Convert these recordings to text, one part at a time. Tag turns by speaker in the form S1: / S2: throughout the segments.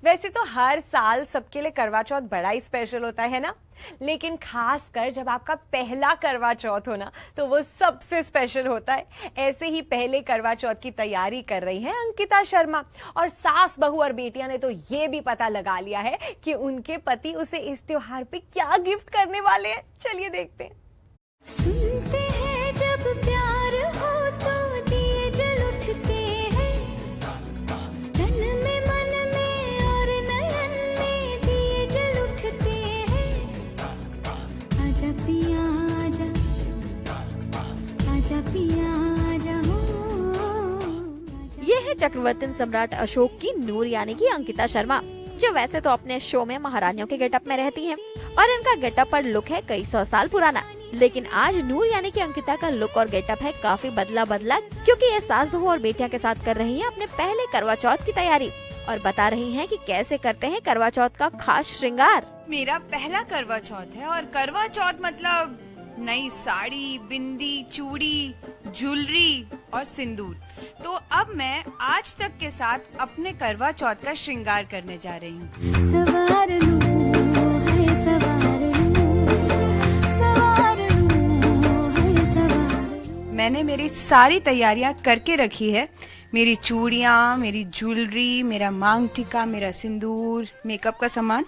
S1: वैसे तो हर साल सबके लिए करवा चौथ बड़ा ही स्पेशल होता है ना, लेकिन खास कर जब आपका पहला करवा चौथ हो ना तो वो सबसे स्पेशल होता है। ऐसे ही पहले करवा चौथ की तैयारी कर रही हैं अंकिता शर्मा, और सास बहू और बेटियां ने तो ये भी पता लगा लिया है कि उनके पति उसे इस त्योहार पे क्या गिफ्ट करने वाले हैं। चलिए देखते हैं।
S2: सुनते हैं जब प्यार हो तो दिए जल उठते हैं, तन में मन में और नयन में दिए जल उठते हैं। आजा पिया आजा, आजा पिया आजा हो।
S3: ये है चक्रवर्ती सम्राट अशोक की नूर यानी कि अंकिता शर्मा, जो वैसे तो अपने शो में महारानियों के गेटअप में रहती हैं और इनका गेटअप और लुक है कई 100 साल पुराना। लेकिन आज नूर यानी कि अंकिता का लुक और गेटअप है काफी बदला क्योंकि ये सास बहू और बेटियां के साथ कर रही हैं अपने पहले करवा चौथ की तैयारी और बता रही हैं कि कैसे करते हैं करवा चौथ का खास श्रृंगार।
S4: मेरा पहला करवा चौथ है और करवा चौथ मतलब नई साड़ी, बिंदी, चूड़ी, ज्वेलरी और सिंदूर। तो अब मैं आज तक के साथ अपने करवा चौथ का श्रृंगार करने जा रही हूँ।
S2: सवार लूं, है सवार लूं, सवार लूं, है सवार लूं।
S4: मैंने मेरी सारी तैयारियां करके रखी है। मेरी चूड़ियां, मेरी ज्वेलरी, मेरा मांग टीका, मेरा सिंदूर, मेकअप का सामान।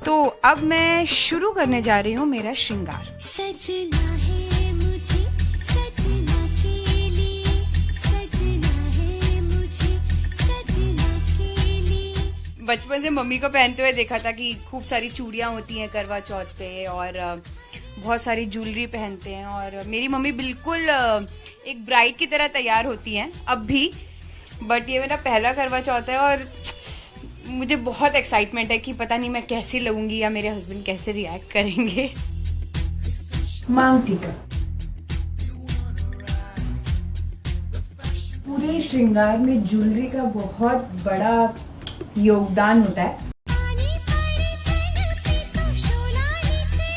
S4: तो अब मैं शुरू करने जा रही हूँ मेरा श्रृंगार।
S2: सजना है मुझे सजना के लिए, सजना है मुझे सजना के लिए।
S4: बचपन से मम्मी को पहनते हुए देखा था कि खूब सारी चूड़ियां होती हैं करवा चौथ पे और बहुत सारी ज्वेलरी पहनते हैं और मेरी मम्मी बिल्कुल एक ब्राइड की तरह तैयार होती हैं अब भी। बट ये मेरा पहला करवा चौथ है और मुझे बहुत एक्साइटमेंट है कि पता नहीं मैं कैसी लगूंगी या मेरे हस्बैंड कैसे रिएक्ट करेंगे। मांग टीका, पूरे श्रृंगार में ज्वेलरी का बहुत बड़ा योगदान होता है।
S2: पानी पड़े तन पे तो शोला निकले,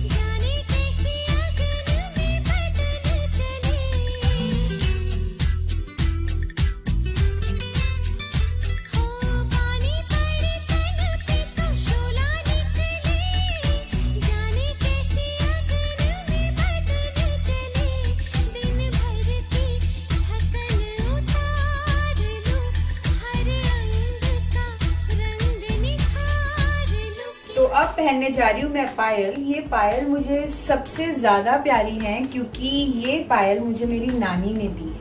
S2: जाने कैसी अगन में बदन चले। हो पानी पड़े तन पे तो शोला निकले, जाने कैसी अगन में बदन चले। दिन भर की थकन उतार लूं, हर अंग का रंग निखार लूं।
S4: तो अब पहनने जा रही हूँ मैं पायल। ये पायल मुझे सबसे ज्यादा प्यारी है क्योंकि ये पायल मुझे मेरी नानी ने दी है।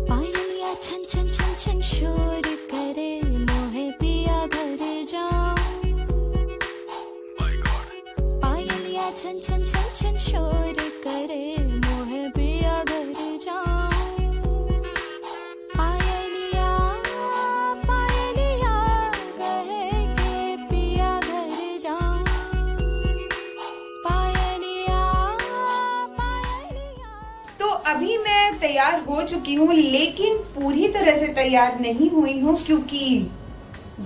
S2: पायलिया छन छन छन छन शोर करे, मोहे पिया घर जाऊं। पायलिया छन छन छन छन शोर करे, मोहे पिया घर जाऊं। पायलिया पायलिया कहे के पिया घर जाऊं। पायलिया पायलिया।
S4: तो अभी मैं तैयार हो चुकी हूँ लेकिन पूरी तरह से तैयार नहीं हुई हूँ क्योंकि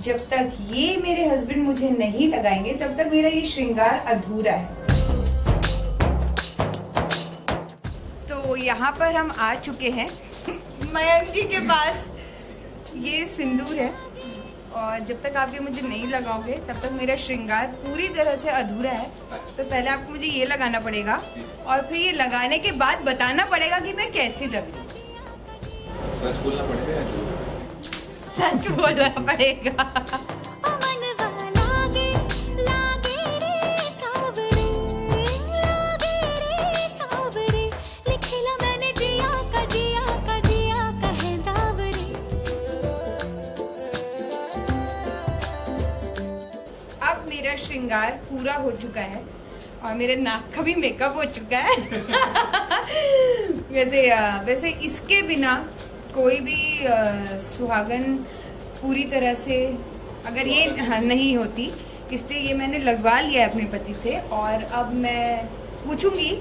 S4: जब तक ये मेरे हस्बैंड मुझे नहीं लगाएंगे तब तक मेरा ये श्रृंगार अधूरा है। तो यहाँ पर हम आ चुके हैं मयंक जी के पास। ये सिंदूर है और जब तक आप ये मुझे नहीं लगाओगे तब तक मेरा श्रृंगार पूरी तरह से अधूरा है। तो पहले आपको मुझे ये लगाना पड़ेगा और फिर ये लगाने के बाद बताना पड़ेगा कि मैं कैसी लग रही हूँ।
S5: सच बोलना पड़ेगा।
S4: सच बोलना पड़ेगा।
S2: अमन लागे लागे रे सावरे, लागे रे सावरे। लिखेला मैंने जिया का जिया का जिया कहे दावरे।
S4: अब मेरा श्रृंगार पूरा हो चुका है और मेरे नाक का भी मेकअप हो चुका है। वैसे इसके बिना कोई भी सुहागन पूरी तरह से अगर ये नहीं होती, इसलिए ये मैंने लगवा लिया है अपने पति से। और अब मैं पूछूंगी,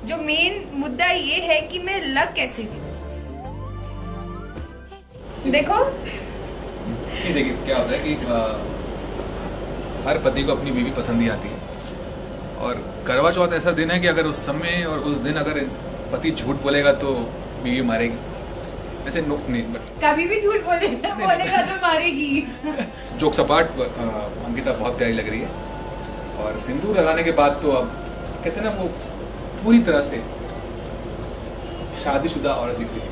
S4: जो मेन मुद्दा ये है कि मैं लग कैसे रही हूँ। देखो
S5: नहीं, देखिए क्या होता है कि हर पति को अपनी बीवी पसंद ही आती है और करवा चौथ ऐसा दिन है कि अगर उस समय और उस दिन अगर पति झूठ बोलेगा तो बीवी मारेगी। ऐसे नो नहीं, बट
S4: कभी भी झूठ बोलेगा तो मारेगी।
S5: जोक्स अपार्ट अंकिता बहुत प्यारी लग रही है और सिंदूर लगाने के बाद तो अब कहते हैं ना वो पूरी तरह से शादीशुदा औरत दिख रही है।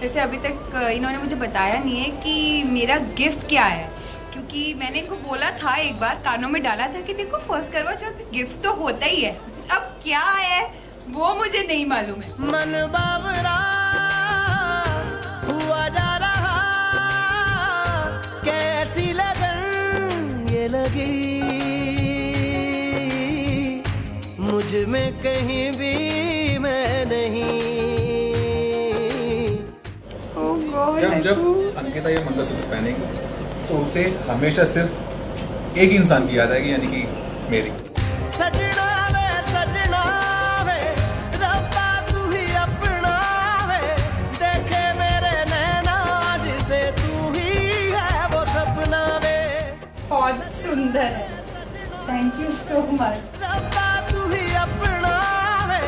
S4: वैसे अभी तक इन्होंने मुझे बताया नहीं है कि मेरा गिफ्ट क्या है, क्योंकि मैंने इनको बोला था एक बार, कानों में डाला था कि देखो फर्स्ट करवा चौथ गिफ्ट तो होता ही है, अब क्या है वो मुझे नहीं मालूम है।
S6: मन बावरा हुआ जा रहा, कैसी लगन ये लगी मुझ में कहीं भी मैं नहीं।
S5: जब अंकिता ये मंगलसूत्र पहनेगी तो उसे हमेशा सिर्फ एक इंसान की याद आएगी, यानी कि मेरी।
S6: सजना वे रब्बा तू ही अपना वे, देखे मेरे नैना जिसे तू ही है वो सपना वे।
S4: बहुत सुंदर है, थैंक यू सो मच।
S6: रब्बा तू ही अपना वे,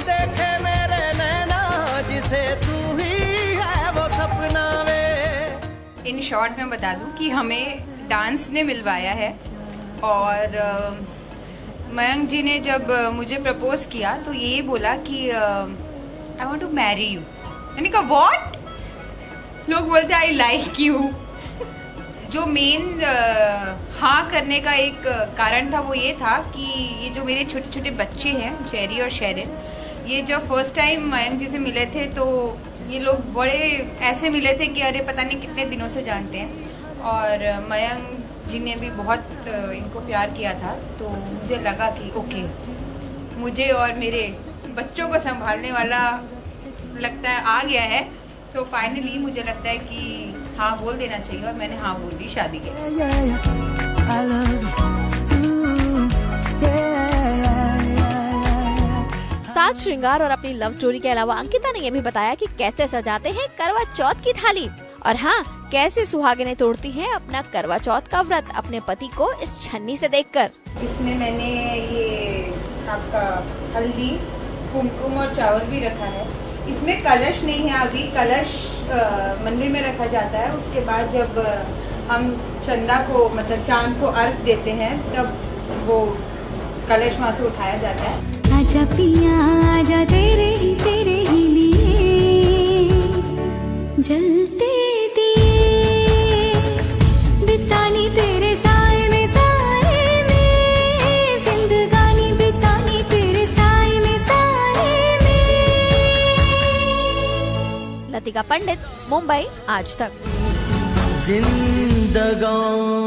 S6: देखे मेरे नैना जिसे तू ही है वो सपना वे।
S4: इन शॉर्ट में बता दूं कि हमें डांस ने मिलवाया है और मयंक जी ने जब मुझे प्रपोज किया तो ये बोला कि I want to marry you. मैंने कहा व्हाट? लोग बोलते आई लाइक यू। जो मेन हाँ करने का एक कारण था वो ये था कि ये जो मेरे छोटे छोटे बच्चे हैं शेरी और शेरिन, ये जब फर्स्ट टाइम मयंक जी से मिले थे तो ये लोग बड़े ऐसे मिले थे कि अरे पता नहीं कितने दिनों से जानते हैं, और मयंक जी ने भी बहुत इनको प्यार किया था, तो मुझे लगा कि ओके मुझे और मेरे बच्चों को संभालने वाला लगता है आ गया है, तो फाइनली मुझे लगता है कि हाँ बोल देना चाहिए, और मैंने हाँ बोल दी शादी के।
S3: साज श्रृंगार और अपनी लव स्टोरी के अलावा अंकिता ने यह भी बताया कि कैसे सजाते हैं करवा चौथ की थाली, और हाँ कैसे सुहागिनें तोड़ती हैं अपना करवा चौथ का व्रत अपने पति को इस छन्नी से देखकर।
S4: इसमें मैंने ये आपका हल्दी, कुमकुम और चावल भी रखा है। इसमें कलश नहीं है अभी, कलश मंदिर में रखा जाता है, उसके बाद जब हम चंदा को मतलब चांद को अर्घ देते हैं तब वो कलश वहाँ से उठाया जाता है।
S2: आजा पिया आजा तेरे ही लिए जलते दिए, बितानी तेरे साए में जिंदगानी बितानी तेरे साए में।
S3: लतिका पंडित, मुंबई, आज तक।
S6: जिंदगानी